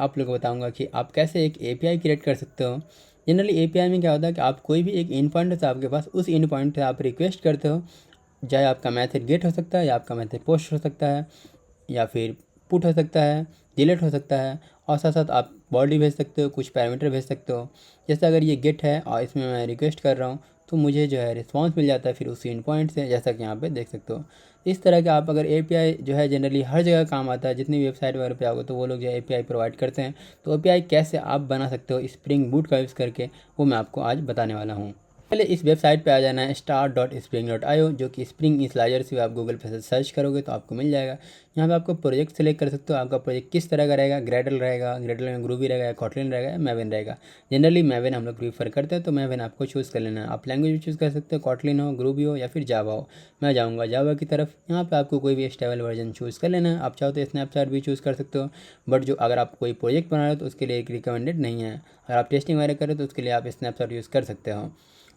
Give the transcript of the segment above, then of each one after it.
आप लोगों को बताऊंगा कि आप कैसे एक एपीआई क्रिएट कर सकते हो। जनरली एपीआई में क्या होता है कि आप कोई भी एक इन पॉइंट होता है आपके पास, उस इन पॉइंट से आप रिक्वेस्ट करते हो, चाहे आपका मैथड गेट हो सकता है या आपका मैथड पोस्ट हो सकता है या फिर पुट हो सकता है, डिलीट हो सकता है, और साथ साथ आप बॉडी भेज सकते हो, कुछ पैरामीटर भेज सकते हो। जैसे अगर ये गेट है और इसमें मैं रिक्वेस्ट कर रहा हूँ तो मुझे जो है रिस्पांस मिल जाता है फिर उसी इन पॉइंट से, जैसा कि यहाँ पे देख सकते हो। इस तरह के आप अगर एपीआई जो है जनरली हर जगह काम आता है, जितनी भी वेबसाइट वगैरह पे आओगे तो वो लोग जो एपीआई प्रोवाइड करते हैं। तो एपीआई कैसे आप बना सकते हो स्प्रिंग बूट का यूज़ करके, वो मैं आपको आज बताने वाला हूँ। पहले इस वेबसाइट पे आ जाना है start.spring.io, जो कि स्प्रिंग इनिशियलाइजर से आप गूगल पे से सर्च करोगे तो आपको मिल जाएगा। यहाँ पे आपको प्रोजेक्ट सेलेक्ट कर सकते हो, आपका प्रोजेक्ट किस तरह का रहेगा, ग्रेडल रहेगा, ग्रेडल में ग्रूवी रहेगा, कॉटलिन रहेगा या मैवन रहेगा। जनरली मैवन हम लोग प्रीफर करते हैं, तो मैवन आपको चूज़ कर लेना है। आप लैंग्वेज भी चूज़ कर सकते हो, कॉटलिन हो, ग्रूवी हो या फिर जावा हो। मैं जाऊँगा जावा की तरफ। यहाँ पर आपको कोई भी स्टेबल वर्जन चूज़ कर लेना है। आप चाहो तो स्नैपचैट भी चूज़ कर सकते हो, बट जो अगर आप कोई प्रोजेक्ट बना रहे हो तो उसके लिए एक रिकमेंडेड नहीं है। अगर आप टेस्टिंग वगैरह करें तो उसके लिए आप स्नैपचैट यूज़ कर सकते हो।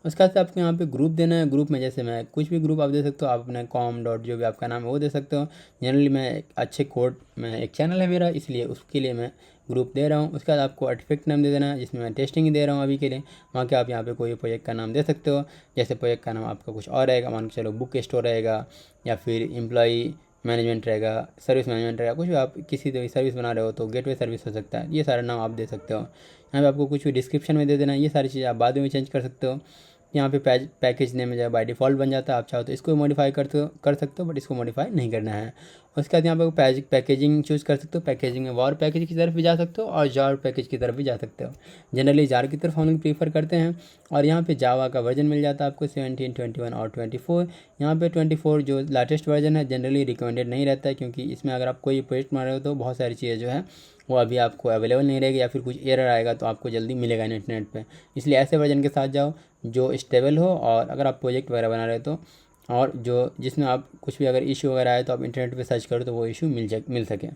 उसके बाद आपको यहाँ पे ग्रुप देना है। ग्रुप में जैसे मैं कुछ भी ग्रुप आप दे सकते हो, आप अपना कॉम डॉट जो भी आपका नाम है वो दे सकते हो। जनरली मैं एक अच्छे कोड में एक चैनल है मेरा, इसलिए उसके लिए मैं ग्रुप दे रहा हूँ। उसके बाद आपको आर्टिफैक्ट नाम दे देना है, जिसमें मैं टेस्टिंग ही दे रहा हूँ अभी के लिए। वहाँ के आप यहाँ पे कोई प्रोजेक्ट का नाम दे सकते हो। जैसे प्रोजेक्ट का नाम आपका कुछ और रहेगा, मान के चलो बुक स्टोर रहेगा या फिर एम्प्लॉई मैनेजमेंट रहेगा, सर्विस मैनेजमेंट रहेगा, कुछ भी आप किसी तो सर्विस बना रहे हो तो गेटवे सर्विस हो सकता है। ये सारा नाम आप दे सकते हो। यहाँ पे आपको कुछ भी डिस्क्रिप्शन में दे देना है। ये सारी चीज़ें आप बाद में चेंज कर सकते हो। यहाँ पे पैकेज नेम जो है बाय डिफ़ॉल्ट बन जाता है। आप चाहो तो इसको मॉडिफाई कर सकते हो, बट इसको मॉडिफाई नहीं करना है। उसके बाद यहाँ पे पैकेजिंग चूज़ कर सकते हो। पैकेजिंग में वॉर पैकेज की तरफ भी जा सकते हो और जार पैकेज की तरफ भी जा सकते हो। जनरली जार की तरफ हम लोग प्रीफर करते हैं। और यहाँ पे जावा का वर्जन मिल जाता है आपको 17, 21 और 24। यहाँ पे 24 जो लेटेस्ट वर्जन है जनरली रिकमेंडेड नहीं रहता है, क्योंकि इसमें अगर आप कोई प्रोजेक्ट बना रहे हो तो बहुत सारी चीज़ें जो है वो अभी आपको अवेलेबल नहीं रहेगी, या फिर कुछ एरर आएगा तो आपको जल्दी मिलेगा नहीं इंटरनेट पे। इसलिए ऐसे वर्जन के साथ जाओ जो स्टेबल हो, और अगर आप प्रोजेक्ट वगैरह बना रहे हो तो, और जो जिसमें आप कुछ भी अगर इशू वगैरह आए तो आप इंटरनेट पे सर्च करो तो वो इशू मिल सके।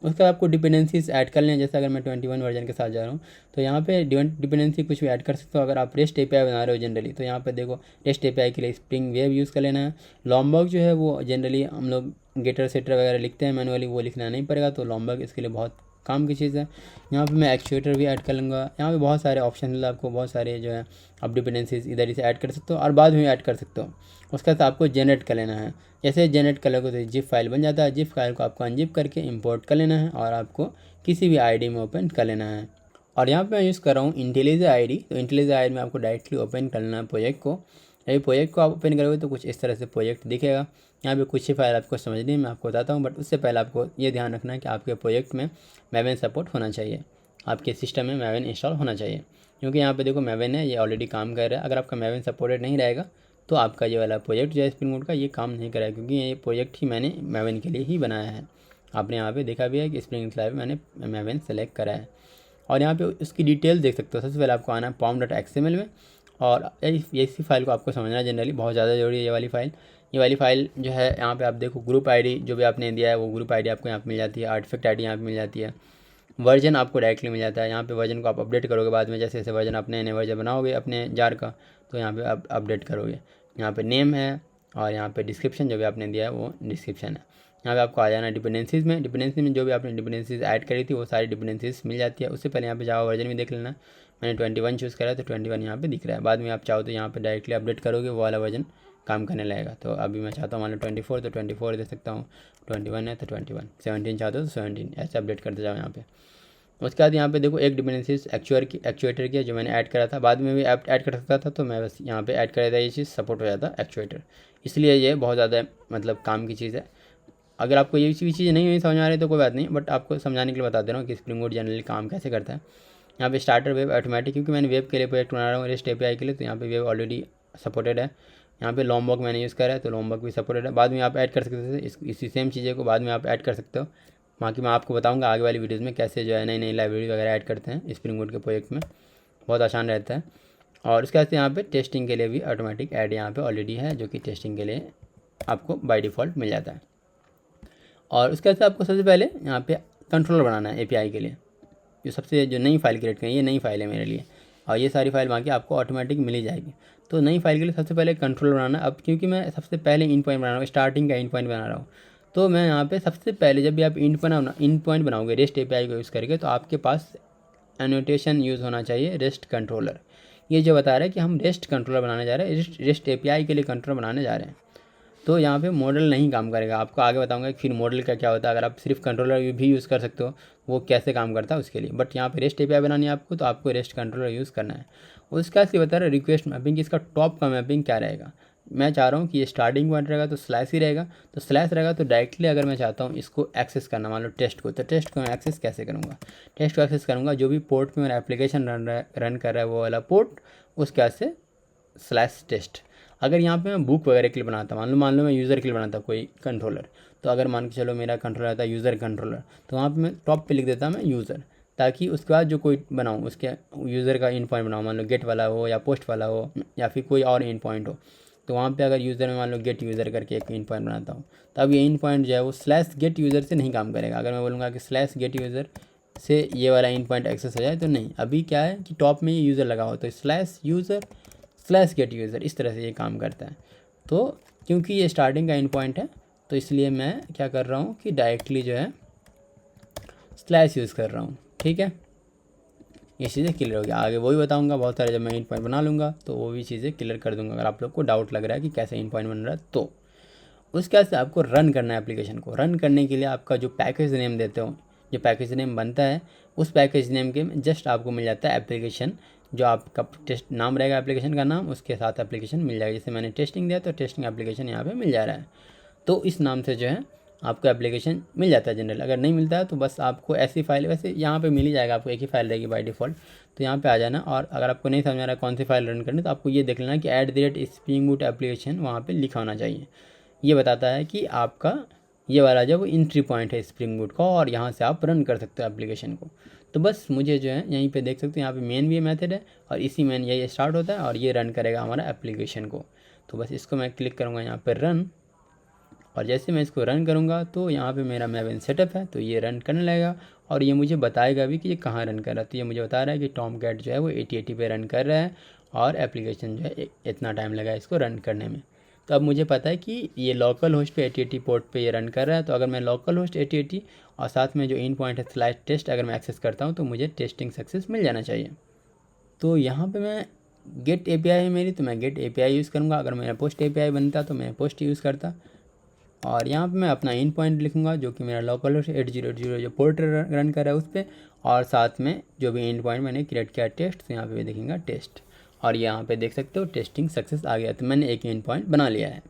उसके बाद आपको डिपेंडेंसीज ऐड कर लें। जैसे अगर मैं 21 वर्जन के साथ जा रहा हूँ तो यहाँ पे डिपेंडेंसी कुछ भी ऐड कर सकते हो। अगर आप रेस्ट एपीआई बना रहे हो जनरली, तो यहाँ पे देखो रेस्ट एपीआई के लिए स्प्रिंग वेब यूज़ कर लेना है। लॉम्बर्ग जो है वो जनरली हम लोग गेटर सेटर वगैरह लिखते हैं मैनुअली, वो लिखना नहीं पड़ेगा, तो लॉम्बर्ग इसके लिए बहुत काम की चीज़ है। यहाँ पे मैं एक्चुएटर भी ऐड कर लूँगा। यहाँ पे बहुत सारे ऑप्शन मिलते हैं आपको, बहुत सारे जो है आप डिपेंडेंसीज इधर ही से ऐड कर सकते हो और बाद में ऐड कर सकते हो। उसके बाद आपको जनरेट कर लेना है। जैसे जनरेट कर लोगे तो जिप फाइल बन जाता है। जिप फाइल को आपको अनजिप करके इंपोर्ट कर लेना है और आपको किसी भी आईडी में ओपन कर लेना है। और यहाँ पे मैं यूज़ कर रहा हूँ इंटेलिजेंट आईडी। तो इंटेलिजेंट आईडी में आपको डायरेक्टली ओपन कर लेना है प्रोजेक्ट को। यदि प्रोजेक्ट को आप ओपन करोगे तो कुछ इस तरह से प्रोजेक्ट दिखेगा। यहाँ पे कुछ ही फाइल आपको समझनी है, मैं आपको बताता हूँ, बट उससे पहले आपको ये ध्यान रखना है कि आपके प्रोजेक्ट में मैवन सपोर्ट होना चाहिए, आपके सिस्टम में मैवन इंस्टॉल होना चाहिए। क्योंकि यहाँ पे देखो मैवन है, ये ऑलरेडी काम कर रहा है। अगर आपका मैवन सपोर्टेड नहीं रहेगा तो आपका ये वाला प्रोजेक्ट जो है स्प्रिंग बूट का, ये काम नहीं करेगा, क्योंकि ये प्रोजेक्ट ही मैंने मैवन के लिए ही बनाया है। आपने यहाँ पे देखा भी है कि स्प्रिंग लाइव मैंने मैवन सेलेक्ट करा है। और यहाँ पे उसकी डिटेल देख सकते हो। सबसे पहले आपको आना है pom.xml में, और इसी फाइल को आपको समझना है जनरली, बहुत ज़्यादा जरूरी है ये वाली फाइल जो है। यहाँ पे आप देखो ग्रुप आईडी जो भी आपने दिया है वो ग्रुप आईडी आपको यहाँ पे मिल जाती है। आर्टिफैक्ट आईडी यहाँ पे मिल जाती है। वर्जन आपको डायरेक्टली मिल जाता है। यहाँ पे वर्जन को आप अपडेट करोगे बाद में, जैसे जैसे वर्जन अपने नए वर्जन बनाओगे अपने जार का, तो यहाँ पे आप अपडेट करोगे। यहाँ पे नेम है और यहाँ पे डिस्क्रिप्शन जो भी आपने दिया है वो डिस्क्रिप्शन है। यहाँ पे आपको आ जाना है डिपेंडेंसीज़ में। डिपेंडेंसी में जो भी आपने डिपेंडेंसीज ऐड करी थी वो सारी डिपेंडेंसीज मिल जाती है। उससे पहले यहाँ पे जावा वर्जन भी देख लेना। मैंने 21 चूज़ करा है तो 21 यहाँ पे दिख रहा है। बाद में आप चाहो तो यहाँ पे डायरेक्टली अपडेट करोगे, वो वाला वर्जन काम करने लगेगा। तो अभी मैं चाहता हूँ मान लो 24 तो 24 दे सकता हूँ, 21 है तो 21, 17 चाहते हो तो 17, ऐसे अपडेट करते जाओ यहाँ पे। उसके बाद यहाँ पे देखो एक डिपेंडेंसीज एक्चुएटर की है जो मैंने ऐड करा था, बाद में भी ऐड कर सकता था, तो मैं बस यहाँ पे ऐड कर देता, ये चीज़ सपोर्ट हो जाता एक्चुएटर। इसलिए ये बहुत ज़्यादा मतलब काम की चीज़ है। अगर आपको ये चीज़ नहीं समझ आ रही तो कोई बात नहीं, बट आपको समझाने के लिए बता दे रहा हूँ कि स्प्रिंग बूट जनरली काम कैसे करता है। यहाँ पे स्टार्टर वेब ऑटोमेटिक, क्योंकि मैंने वेब के लिए प्रोजेक्ट बना रहा हूँ रेस्ट एपीआई के लिए, तो यहाँ पे वेब ऑलरेडी सपोर्टेड है। यहाँ पे लॉम्बर्ग मैंने यूज़ करा है तो लॉम्बर्ग भी सपोर्टेड है। बाद में आप ऐड कर सकते थे इसी सेम चीज़ें को, बाद में आप ऐड कर सकते हो। बाकी मैं आपको बताऊँगा आगे वाली वीडियोज़ में कैसे जो है नई नई लाइब्रेरी वगैरह ऐड करते हैं स्प्रिंग बूट के प्रोजेक्ट में, बहुत आसान रहता है। और उसके बाद यहाँ पे टेस्टिंग के लिए भी ऑटोमेटिक ऐड यहाँ पे ऑलरेडी है, जो कि टेस्टिंग के लिए आपको बाय डिफ़ॉल्ट मिल जाता है। और उसके बाद आपको सबसे पहले यहाँ पे कंट्रोलर बनाना है एपीआई के लिए। जो नई फाइल क्रिएट करें, ये नई फाइल है मेरे लिए, और ये सारी फाइल बाकी आपको ऑटोमेटिक मिल ही जाएगी। तो नई फाइल के लिए सबसे पहले कंट्रोलर बनाना। अब क्योंकि मैं सबसे पहले इन पॉइंट बना रहा हूँ, स्टार्टिंग का इन पॉइंट बना रहा हूँ, तो मैं यहाँ पे सबसे पहले जब भी आप इन पॉइंट बनाओगे रेस्ट एपीआई को यूज़ करके, तो आपके पास एनोटेशन यूज़ होना चाहिए रेस्ट कंट्रोलर। ये जो बता रहा है कि हम रेस्ट कंट्रोलर बनाने जा रहे हैं, रेस्ट एपीआई के लिए कंट्रोलर बनाने जा रहे हैं। तो यहाँ पे मॉडल नहीं काम करेगा, आपको आगे बताऊंगा कि फिर मॉडल का क्या होता है। अगर आप सिर्फ कंट्रोलर भी यूज़ कर सकते हो, वो कैसे काम करता है उसके लिए। बट यहाँ पे रेस्ट एपीआई बनानी है आपको, तो आपको रेस्ट कंट्रोलर यूज़ करना है। उसका से बता रहा है रिक्वेस्ट मैपिंग, इसका टॉप का मैपिंग क्या रहेगा। मैं चाह रहा हूँ कि ये स्टार्टिंग पॉइंट रहेगा तो स्लैश ही रहेगा। तो स्लैश रहेगा तो डायरेक्टली अगर मैं चाहता हूँ इसको एक्सेस करना, मान लो टेस्ट को, तो टेस्ट को मैं एक्सेस कैसे करूँगा। टेस्ट को एक्सेस करूँगा जो भी पोर्ट पे मेरा एप्लीकेशन रन कर रहा है वो वाला पोर्ट, उसके से स्लैश टेस्ट। अगर यहाँ पे मैं बुक वगैरह के लिए बनाता, मान लो मैं यूज़र के लिए बनाता कोई कंट्रोलर, तो अगर मान के चलो मेरा कंट्रोलर था यूज़र कंट्रोलर, तो वहाँ पे मैं टॉप पे लिख देता मैं यूज़र, ताकि उसके बाद जो कोई बनाऊँ उसके यूज़र का इन पॉइंट बनाऊँ, मान लो गेट वाला हो या पोस्ट वाला हो या फिर कोई और इन पॉइंट हो। तो वहाँ पे अगर यूज़र में मान लो गेट यूज़र करके एक इन पॉइंट बनाता हूँ, तो अब ये इन पॉइंट जो है वो स्लैश गेट यूज़र से नहीं काम करेगा। अगर मैं बोलूँगा कि स्लैश गेट यूज़र से ये वाला इन पॉइंट एक्सेस हो जाए, तो नहीं, अभी क्या है कि टॉप में ये यूज़र लगा हो, तो slash user slash gate user, इस तरह से ये काम करता है। तो क्योंकि ये स्टार्टिंग का इन पॉइंट है, तो इसलिए मैं क्या कर रहा हूँ कि डायरेक्टली जो है स्लैश यूज़ कर रहा हूँ। ठीक है, ये चीज़ें क्लियर हो गया। आगे वही बताऊंगा बहुत सारे, जब मैं इन पॉइंट बना लूँगा तो वो भी चीज़ें क्लियर कर दूंगा। अगर आप लोग को डाउट लग रहा है कि कैसे इन पॉइंट बन रहा है, तो उसके बाद से आपको रन करना है एप्लीकेशन को। रन करने के लिए आपका जो पैकेज नेम देते हो, जो पैकेज नेम बनता है, उस पैकेज नेम के जस्ट आपको मिल जाता है एप्लीकेशन, जो आपका टेस्ट नाम रहेगा एप्लीकेशन का नाम, उसके साथ एप्लीकेशन मिल जाएगा। जैसे मैंने टेस्टिंग दिया तो टेस्टिंग एप्लीकेशन यहाँ पे मिल जा रहा है। तो इस नाम से जो है आपको एप्लीकेशन मिल जाता है जनरल। अगर नहीं मिलता है तो बस आपको ऐसी फाइल, वैसे यहाँ पे मिल ही जाएगा, आपको एक ही फाइल रहेगी बाय डिफ़ॉल्ट। तो यहाँ पे आ जाना, और अगर आपको नहीं समझ आ रहा है कौन सी फाइल रन करनी, तो आपको ये देख लेना कि @spring boot एप्लीकेशन वहाँ पे लिखा होना चाहिए। ये बताता है कि आपका ये वाला जो एंट्री पॉइंट है स्प्रिंग बूट का, और यहाँ से आप रन कर सकते हो एप्लीकेशन को। तो बस मुझे जो है यहीं पे देख सकते हो, यहाँ पे मेन भी मेथड है, और इसी मेन यही स्टार्ट होता है और ये रन करेगा हमारा एप्लीकेशन को। तो बस इसको मैं क्लिक करूँगा यहाँ पर रन, और जैसे मैं इसको रन करूँगा तो यहाँ पे मेरा मैवन सेटअप है, तो ये रन करने लगेगा। और ये मुझे बताएगा भी कि ये कहाँ रन कर रहा है। तो ये मुझे बता रहा है कि टॉम कैट जो है वो 8080 पे रन कर रहा है, और एप्लीकेशन जो है इतना टाइम लगा इसको रन करने में। तो अब मुझे पता है कि ये लोकल होस्ट पे 8080 पोर्ट पे ये रन कर रहा है। तो अगर मैं लोकल होस्ट 8080 और साथ में जो इन पॉइंट है स्लैश टेस्ट अगर मैं एक्सेस करता हूँ, तो मुझे टेस्टिंग सक्सेस मिल जाना चाहिए। तो यहाँ पे मैं गेट एपीआई है मेरी, तो मैं गेट एपीआई यूज़ करूँगा। अगर मेरा पोस्ट एपीआई बनता तो मैं पोस्ट यूज़ करता। और यहाँ पे मैं अपना इन पॉइंट लिखूँगा जो कि मेरा लोकल होस्ट 8080 जो पोर्ट रन कर रहा है उस पर, और साथ में जो भी इन पॉइंट मैंने क्रिएट किया टेस्ट, तो यहाँ पे भी देखेंगे टेस्ट। और यहाँ पे देख सकते हो टेस्टिंग सक्सेस आ गया। तो मैंने एक इन पॉइंट बना लिया है,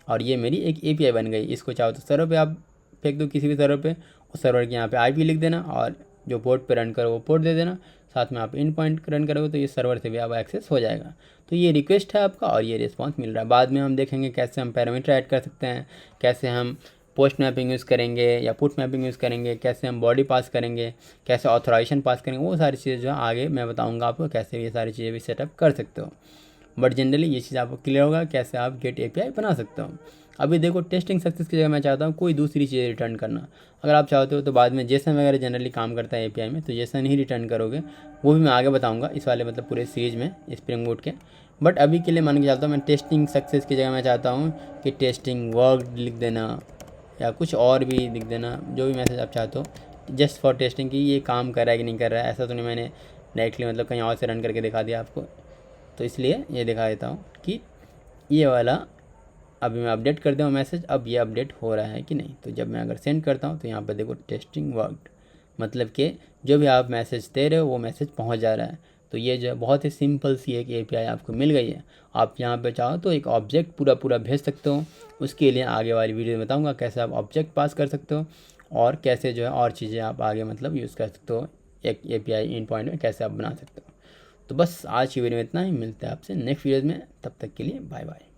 और ये मेरी एक एपीआई बन गई। इसको चाहो तो सर्वर पे आप फेंक दो, किसी भी सर्वर पे, उस सर्वर के यहाँ पे आईपी लिख देना, और जो पोर्ट पे रन करो वो पोर्ट दे देना, साथ में आप इन पॉइंट रन करोगे तो ये सर्वर से भी आप एक्सेस हो जाएगा। तो ये रिक्वेस्ट है आपका, और ये रिस्पॉन्स मिल रहा है। बाद में हम देखेंगे कैसे हम पैरामीटर ऐड कर सकते हैं, कैसे हम पोस्ट मैपिंग यूज़ करेंगे या पुट मैपिंग यूज़ करेंगे, कैसे हम बॉडी पास करेंगे, कैसे ऑथराइजेशन पास करेंगे, वो सारी चीज़ें जो है आगे मैं बताऊँगा आपको कैसे ये सारी चीज़ें भी सेटअप कर सकते हो। बट जनरली ये चीज़ आपको क्लियर होगा कैसे आप गेट एपीआई बना सकते हो। अभी देखो टेस्टिंग सक्सेस की जगह मैं चाहता हूँ कोई दूसरी चीज़ रिटर्न करना। अगर आप चाहते हो तो बाद में जेसन वगैरह जनरली काम करता है एपीआई में, तो जेसन ही रिटर्न करोगे, वो भी मैं आगे बताऊँगा इस वाले मतलब पूरे सीरीज में स्प्रिंग बूट के। बट अभी के लिए मान के चलता हूँ मैं टेस्टिंग सक्सेस की जगह मैं चाहता हूँ कि टेस्टिंग वर्क लिख देना, या कुछ और भी लिख देना, जो भी मैसेज आप चाहते हो, जस्ट फॉर टेस्टिंग कि ये काम कर रहा है कि नहीं कर रहा है। ऐसा तो नहीं मैंने डायरेक्टली मतलब कहीं और से रन करके दिखा दिया आपको, तो इसलिए ये दिखा देता हूँ कि ये वाला अभी मैं अपडेट कर दूँ मैसेज, अब ये अपडेट हो रहा है कि नहीं। तो जब मैं अगर सेंड करता हूँ तो यहाँ पर देखो टेस्टिंग वर्कड, मतलब कि जो भी आप मैसेज दे रहे हो वो मैसेज पहुँच जा रहा है। तो ये जो है बहुत ही सिंपल सी एक एपीआई आपको मिल गई है। आप यहाँ पे चाहो तो एक ऑब्जेक्ट पूरा भेज सकते हो। उसके लिए आगे वाली वीडियो में बताऊँगा कैसे आप ऑब्जेक्ट पास कर सकते हो, और कैसे जो है और चीज़ें आप आगे मतलब यूज़ कर सकते हो एक एपीआई इन पॉइंट में कैसे आप बना सकते हो। तो बस आज की वीडियो में इतना ही, मिलता है आपसे नेक्स्ट वीडियो में, तब तक के लिए बाय बाय।